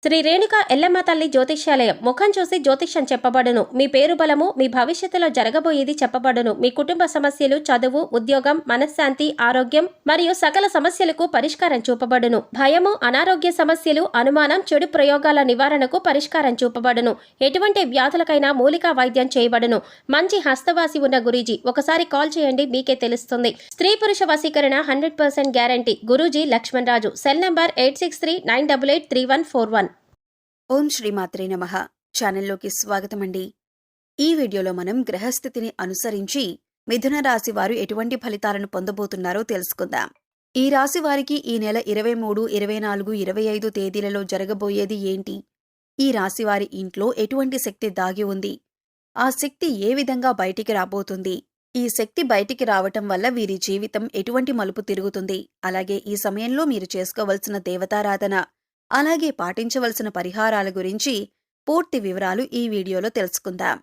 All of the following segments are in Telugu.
శ్రీ రేణుక ఎల్లమ్మ తల్లి జ్యోతిష్యాలయం. ముఖం చూసి జ్యోతిష్యం చెప్పబడును. మీ పేరు బలము, మీ భవిష్యత్తులో జరగబోయేది చెప్పబడును. మీ కుటుంబ సమస్యలు, చదువు, ఉద్యోగం, మనశ్శాంతి, ఆరోగ్యం మరియు సకల సమస్యలకు పరిష్కారం చూపబడును. భయము, అనారోగ్య సమస్యలు, అనుమానం, చెడు ప్రయోగాల నివారణకు పరిష్కారం చూపబడును. ఎటువంటి వ్యాధులకైనా మూలికా వైద్యం చేయబడును. మంచి హస్తవాసి ఉన్న గురూజీ. ఒకసారి కాల్ చేయండి, మీకే తెలుస్తుంది. స్త్రీ పురుష వశీకరణ 100% guarantee. Guruji Laxman Raju. Cell number 8639883141. ఓం శ్రీమాత్రే నమః. ఛానల్లోకి స్వాగతమండి. ఈ వీడియోలో మనం గ్రహస్థితిని అనుసరించి మిథున రాశి వారు ఎటువంటి ఫలితాలను పొందబోతున్నారో తెలుసుకుందాం. ఈ రాశి వారికి ఈ నెల 23, 24, 25 తేదీలలో జరగబోయేది ఏంటి? ఈ రాశి వారి ఇంట్లో ఎటువంటి శక్తి దాగి ఉంది? ఆ శక్తి ఏ విధంగా బయటికి రాబోతుంది? ఈ శక్తి బయటికి రావటం వల్ల వీరి జీవితం ఎటువంటి మలుపు తిరుగుతుంది? అలాగే ఈ సమయంలో మీరు చేసుకోవలసిన దేవతారాధన, అలాగే పాటించవలసిన పరిహారాల గురించి పూర్తి వివరాలు ఈ వీడియోలో తెలుసుకుందాం.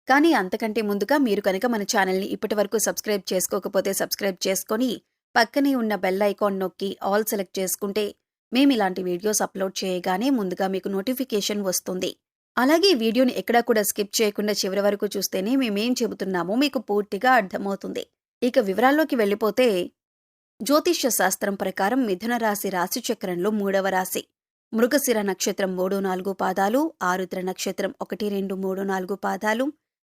కానీ అంతకంటే ముందుగా మీరు కనుక మన ఛానల్ని ఇప్పటివరకు సబ్స్క్రైబ్ చేసుకోకపోతే సబ్స్క్రైబ్ చేసుకొని పక్కనే ఉన్న బెల్ ఐకాన్ నొక్కి ఆల్ సెలెక్ట్ చేసుకుంటే మేమిలాంటి వీడియోస్ అప్లోడ్ చేయగానే ముందుగా మీకు నోటిఫికేషన్ వస్తుంది. అలాగే ఈ వీడియోని ఎక్కడా కూడా స్కిప్ చేయకుండా చివరి వరకు చూస్తేనే మేమేం చెబుతున్నామో మీకు పూర్తిగా అర్థమవుతుంది. ఇక వివరాల్లోకి వెళ్ళిపోతే, జ్యోతిష్య శాస్త్రం ప్రకారం మిథున రాశి రాశిచక్రంలో 3వ రాశి. మృగశిర నక్షత్రం 3, 4 పాదాలు, ఆరుద్ర నక్షత్రం 1, 2, 3, 4 పాదాలు,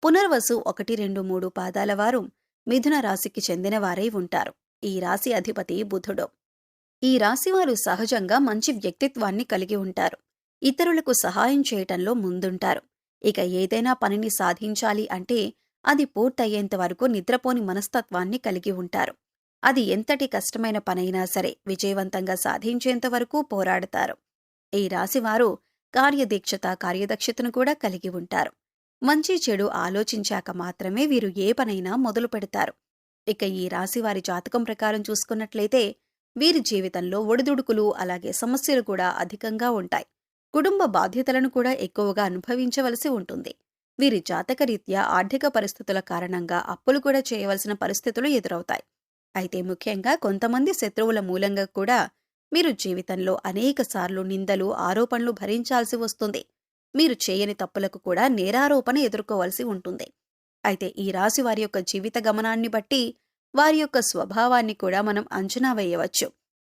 పునర్వసు 1, 2, 3 పాదాల వారు మిథున రాశికి చెందిన వారై ఉంటారు. ఈ రాశి అధిపతి బుధుడు. ఈ రాశివారు సహజంగా మంచి వ్యక్తిత్వాన్ని కలిగి ఉంటారు. ఇతరులకు సహాయం చేయటంలో ముందుంటారు. ఇక ఏదైనా పనిని సాధించాలి అంటే అది పూర్తయ్యేంత వరకు నిద్రపోని మనస్తత్వాన్ని కలిగి ఉంటారు. అది ఎంతటి కష్టమైన పనైనా సరే విజయవంతంగా సాధించేంత వరకు పోరాడతారు. ఈ రాశివారు కార్యదక్షతను కూడా కలిగి ఉంటారు. మంచి చెడు ఆలోచించాక మాత్రమే వీరు ఏ పనైనా మొదలు పెడతారు. ఇక ఈ రాశివారి జాతకం ప్రకారం చూసుకున్నట్లయితే వీరి జీవితంలో ఒడిదుడుకులు అలాగే సమస్యలు కూడా అధికంగా ఉంటాయి. కుటుంబ బాధ్యతలను కూడా ఎక్కువగా అనుభవించవలసి ఉంటుంది. వీరి జాతకరీత్యా ఆర్థిక పరిస్థితుల కారణంగా అప్పులు కూడా చేయవలసిన పరిస్థితులు ఎదురవుతాయి. అయితే ముఖ్యంగా కొంతమంది శత్రువుల మూలంగా కూడా మీరు జీవితంలో అనేకసార్లు నిందలు, ఆరోపణలు భరించాల్సి వస్తుంది. మీరు చేయని తప్పులకు కూడా నేరారోపణ ఎదుర్కోవలసి ఉంటుంది. అయితే ఈ రాశి వారి యొక్క జీవిత గమనాన్ని బట్టి వారి యొక్క స్వభావాన్ని కూడా మనం అంచనా వేయవచ్చు.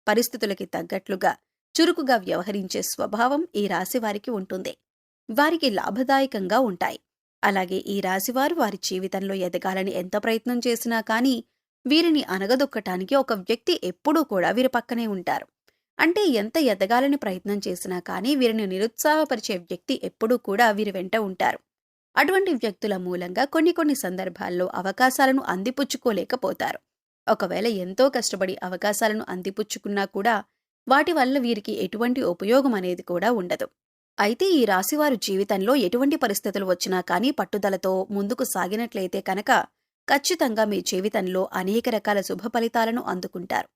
పరిస్థితులకి తగ్గట్లుగా చురుకుగా వ్యవహరించే స్వభావం ఈ రాశి వారికి ఉంటుంది. వారికి లాభదాయకంగా ఉంటాయి. అలాగే ఈ రాశివారు వారి జీవితంలో ఎదగాలని ఎంత ప్రయత్నం చేసినా కానీ వీరిని అనగదొక్కటానికి ఒక వ్యక్తి ఎప్పుడూ కూడా వీరి పక్కనే ఉంటారు. అంటే ఎంత ఎదగాలని ప్రయత్నం చేసినా కానీ వీరిని నిరుత్సాహపరిచే వ్యక్తి ఎప్పుడూ కూడా వీరి వెంట ఉంటారు. అటువంటి వ్యక్తుల మూలంగా కొన్ని సందర్భాల్లో అవకాశాలను అందిపుచ్చుకోలేకపోతారు. ఒకవేళ ఎంతో కష్టపడి అవకాశాలను అందిపుచ్చుకున్నా కూడా వాటి వల్ల వీరికి ఎటువంటి ఉపయోగం అనేది కూడా ఉండదు. అయితే ఈ రాశివారు జీవితంలో ఎటువంటి పరిస్థితులు వచ్చినా కానీ పట్టుదలతో ముందుకు సాగినట్లయితే కనుక ఖచ్చితంగా మీ జీవితంలో అనేక రకాల శుభ ఫలితాలను అందుకుంటారు.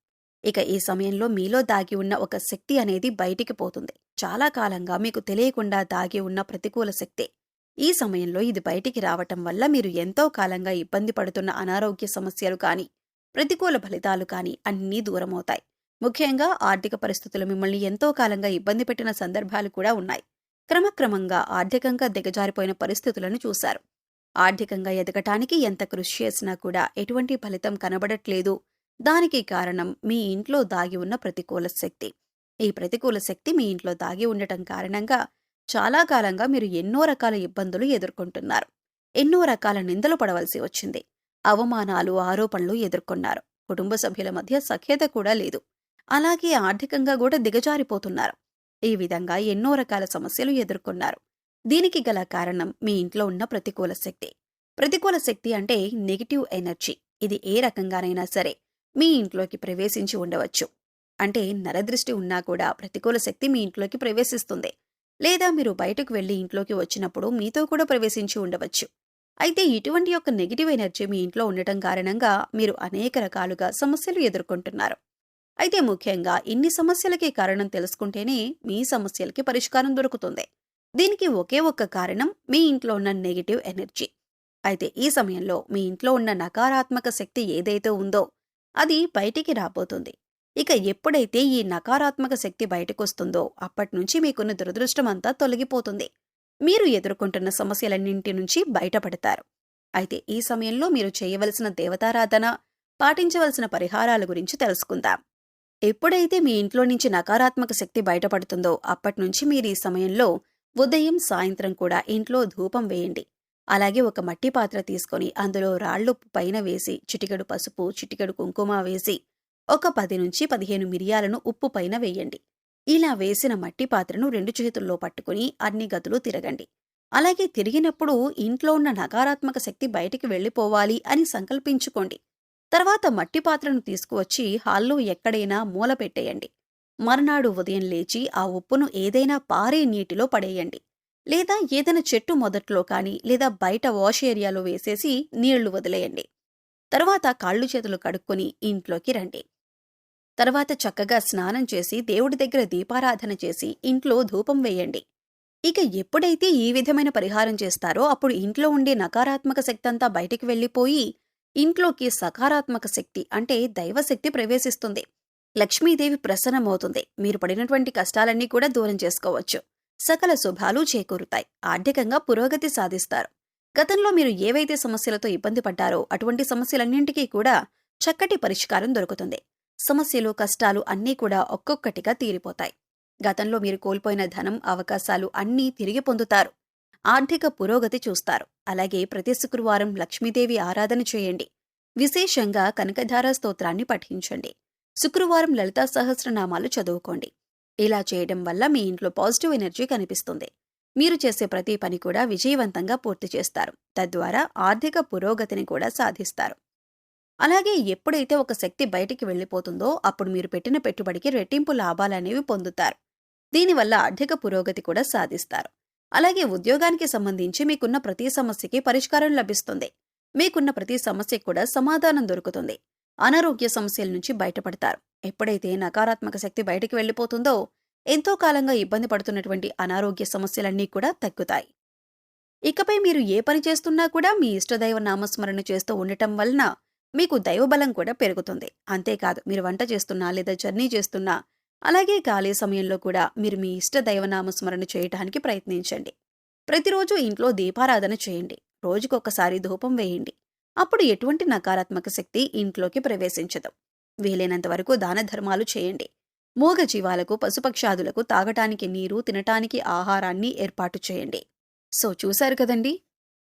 ఇక ఈ సమయంలో మీలో దాగి ఉన్న ఒక శక్తి అనేది బయటికి పోతుంది. చాలా కాలంగా మీకు తెలియకుండా దాగి ఉన్న ప్రతికూల శక్తి. ఈ సమయంలో ఇది బయటికి రావటం వల్ల మీరు ఎంతో కాలంగా ఇబ్బంది పడుతున్న అనారోగ్య సమస్యలు కానీ, ప్రతికూల ఫలితాలు కానీ అన్నీ దూరమవుతాయి. ముఖ్యంగా ఆర్థిక పరిస్థితులు మిమ్మల్ని ఎంతో కాలంగా ఇబ్బంది పెట్టిన సందర్భాలు కూడా ఉన్నాయి. క్రమక్రమంగా ఆర్థికంగా దిగజారిపోయిన పరిస్థితులను చూశారు. ఆర్థికంగా ఎదగటానికి ఎంత కృషి చేసినా కూడా ఎటువంటి ఫలితం కనబడట్లేదు. దానికి కారణం మీ ఇంట్లో దాగి ఉన్న ప్రతికూల శక్తి. ఈ ప్రతికూల శక్తి మీ ఇంట్లో దాగి ఉండటం కారణంగా చాలా కాలంగా మీరు ఎన్నో రకాల ఇబ్బందులు ఎదుర్కొంటున్నారు. ఎన్నో రకాల నిందలు పడవలసి వచ్చింది. అవమానాలు, ఆరోపణలు ఎదుర్కొన్నారు. కుటుంబ సభ్యుల మధ్య సఖ్యత కూడా లేదు. అలాగే ఆర్థికంగా కూడా దిగజారిపోతున్నారు. ఈ విధంగా ఎన్నో రకాల సమస్యలు ఎదుర్కొన్నారు. దీనికి గల కారణం మీ ఇంట్లో ఉన్న ప్రతికూల శక్తి. ప్రతికూల శక్తి అంటే నెగిటివ్ ఎనర్జీ. ఇది ఏ రకంగానైనా సరే మీ ఇంట్లోకి ప్రవేశించి ఉండవచ్చు. అంటే నరదృష్టి ఉన్నా కూడా ప్రతికూల శక్తి మీ ఇంట్లోకి ప్రవేశిస్తుంది. లేదా మీరు బయటకు వెళ్లి ఇంట్లోకి వచ్చినప్పుడు మీతో కూడా ప్రవేశించి ఉండవచ్చు. అయితే ఇటువంటి యొక్క నెగిటివ్ ఎనర్జీ మీ ఇంట్లో ఉండటం కారణంగా మీరు అనేక రకాలుగా సమస్యలు ఎదుర్కొంటున్నారు. అయితే ముఖ్యంగా ఇన్ని సమస్యలకి కారణం తెలుసుకుంటేనే మీ సమస్యలకి పరిష్కారం దొరుకుతుంది. దీనికి ఒకే ఒక్క కారణం మీ ఇంట్లో ఉన్న నెగిటివ్ ఎనర్జీ. అయితే ఈ సమయంలో మీ ఇంట్లో ఉన్న నకారాత్మక శక్తి ఏదైతే ఉందో అది బయటికి రాబోతుంది. ఇక ఎప్పుడైతే ఈ నకారాత్మక శక్తి బయటకొస్తుందో అప్పట్నుంచి మీకున్న దురదృష్టమంతా తొలగిపోతుంది. మీరు ఎదుర్కొంటున్న సమస్యలన్నింటి నుంచి బయటపడతారు. అయితే ఈ సమయంలో మీరు చేయవలసిన దేవతారాధన, పాటించవలసిన పరిహారాల గురించి తెలుసుకుందాం. ఎప్పుడైతే మీ ఇంట్లో నుంచి నకారాత్మక శక్తి బయటపడుతుందో అప్పట్నుంచి మీరు ఈ సమయంలో ఉదయం, సాయంత్రం కూడా ఇంట్లో ధూపం వేయండి. అలాగే ఒక మట్టి పాత్ర తీసుకొని అందులో రాళ్లుప్పు పైన వేసి, చిటికెడు పసుపు, చిటికెడు కుంకుమ వేసి, ఒక 10 నుంచి 15 మిరియాలను ఉప్పు పైన వేయండి. ఇలా వేసిన మట్టి పాత్రను 2 చేతుల్లో పట్టుకుని అన్ని గదులు తిరగండి. అలాగే తిరిగినప్పుడు ఇంట్లో ఉన్న నకారాత్మక శక్తి బయటికి వెళ్లిపోవాలి అని సంకల్పించుకోండి. తర్వాత మట్టి పాత్రను తీసుకువచ్చి హాల్లో ఎక్కడైనా మూల పెట్టేయండి. మర్నాడు ఉదయం లేచి ఆ ఉప్పును ఏదైనా పారే నీటిలో పడేయండి. లేదా ఏదైనా చెట్టు మొదట్లో కానీ లేదా బయట వాష్ ఏరియాలో వేసేసి నీళ్లు వదిలేయండి. తర్వాత కాళ్ళు చేతులు కడుక్కొని ఇంట్లోకి రండి. తర్వాత చక్కగా స్నానం చేసి దేవుడి దగ్గర దీపారాధన చేసి ఇంట్లో ధూపం వేయండి. ఇక ఎప్పుడైతే ఈ విధమైన పరిహారం చేస్తారో అప్పుడు ఇంట్లో ఉండే నకారాత్మక శక్తి అంతా బయటికి వెళ్లిపోయి ఇంట్లోకి సకారాత్మక శక్తి అంటే దైవశక్తి ప్రవేశిస్తుంది. లక్ష్మీదేవి ప్రసన్నమవుతుంది. మీరు పడినటువంటి కష్టాలన్నీ కూడా దూరం చేసుకోవచ్చు. సకల శుభాలు చేకూరుతాయి. ఆర్థికంగా పురోగతి సాధిస్తారు. గతంలో మీరు ఏవైతే సమస్యలతో ఇబ్బంది పడ్డారో అటువంటి సమస్యలన్నింటికీ కూడా చక్కటి పరిష్కారం దొరుకుతుంది. సమస్యలు, కష్టాలు అన్నీ కూడా ఒక్కొక్కటిగా తీరిపోతాయి. గతంలో మీరు కోల్పోయిన ధనం, అవకాశాలు అన్నీ తిరిగి పొందుతారు. ఆర్థిక పురోగతి చూస్తారు. అలాగే ప్రతి శుక్రవారం లక్ష్మీదేవి ఆరాధన చేయండి. విశేషంగా కనకధార స్తోత్రాన్ని పఠించండి. శుక్రవారం లలితా సహస్రనామాలు చదువుకోండి. ఇలా చేయడం వల్ల మీ ఇంట్లో పాజిటివ్ ఎనర్జీ కనిపిస్తుంది. మీరు చేసే ప్రతి పని కూడా విజయవంతంగా పూర్తి చేస్తారు. తద్వారా ఆర్థిక పురోగతిని కూడా సాధిస్తారు. అలాగే ఎప్పుడైతే ఒక శక్తి బయటికి వెళ్లిపోతుందో అప్పుడు మీరు పెట్టిన పెట్టుబడికి రెట్టింపు లాభాలనేవి పొందుతారు. దీనివల్ల ఆర్థిక పురోగతి కూడా సాధిస్తారు. అలాగే ఉద్యోగానికి సంబంధించి మీకున్న ప్రతి సమస్యకి పరిష్కారం లభిస్తుంది. మీకున్న ప్రతి సమస్యకు కూడా సమాధానం దొరుకుతుంది. అనారోగ్య సమస్యల నుంచి బయటపడతారు. ఎప్పుడైతే నకారాత్మక శక్తి బయటికి వెళ్లిపోతుందో ఎంతో కాలంగా ఇబ్బంది పడుతున్నటువంటి అనారోగ్య సమస్యలన్నీ కూడా తగ్గుతాయి. ఇకపై మీరు ఏ పని చేస్తున్నా కూడా మీ ఇష్టదైవ నామస్మరణ చేస్తూ ఉండటం వలన మీకు దైవబలం కూడా పెరుగుతుంది. అంతేకాదు మీరు వంట చేస్తున్నా లేదా జర్నీ చేస్తున్నా అలాగే ఖాళీ సమయంలో కూడా మీరు మీ ఇష్ట దైవనామస్మరణ చేయటానికి ప్రయత్నించండి. ప్రతిరోజు ఇంట్లో దీపారాధన చేయండి. రోజుకొకసారి ధూపం వేయండి. అప్పుడు ఎటువంటి నకారాత్మక శక్తి ఇంట్లోకి ప్రవేశించదు. వీలైనంత వరకు దాన ధర్మాలు చేయండి. మూగ జీవాలకు, పశుపక్షాదులకు తాగటానికి నీరు, తినటానికి ఆహారాన్ని ఏర్పాటు చేయండి. సో చూశారు కదండి,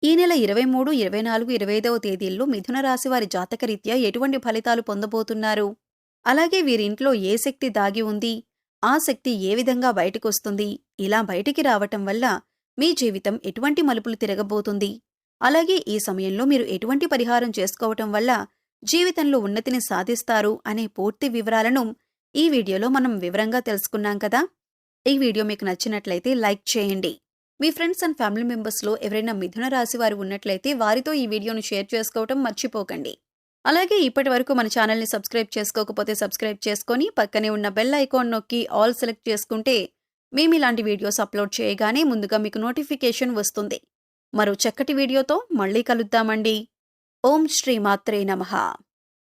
ఈ నెల 23, 24, 25వ తేదీల్లో మిథున రాశి వారి జాతకరీత్యా ఎటువంటి ఫలితాలు పొందబోతున్నారు, అలాగే వీరింట్లో ఏ శక్తి దాగి ఉంది, ఆ శక్తి ఏ విధంగా బయటకొస్తుంది, ఇలా బయటికి రావటం వల్ల మీ జీవితం ఎటువంటి మలుపులు తిరగబోతుంది, అలాగే ఈ సమయంలో మీరు ఎటువంటి పరిహారం చేసుకోవటం వల్ల జీవితంలో ఉన్నతిని సాధిస్తారు అనే పూర్తి వివరాలను ఈ వీడియోలో మనం వివరంగా తెలుసుకున్నాం కదా. ఈ వీడియో మీకు నచ్చినట్లయితే లైక్ చేయండి. మీ ఫ్రెండ్స్ అండ్ ఫ్యామిలీ మెంబర్స్లో ఎవరైనా మిథున రాశి వారు ఉన్నట్లయితే వారితో ఈ వీడియోను షేర్ చేసుకోవటం మర్చిపోకండి. అలాగే ఇప్పటి వరకు మన ఛానల్ని సబ్స్క్రైబ్ చేసుకోకపోతే సబ్స్క్రైబ్ చేసుకొని పక్కనే ఉన్న బెల్ ఐకాన్ నొక్కి ఆల్ సెలెక్ట్ చేసుకుంటే మేము ఇలాంటి వీడియోస్ అప్లోడ్ చేయగానే ముందుగా మీకు నోటిఫికేషన్ వస్తుంది. మరో చక్కటి వీడియోతో మళ్ళీ కలుద్దామండి. ఓం శ్రీ మాత్రే నమః.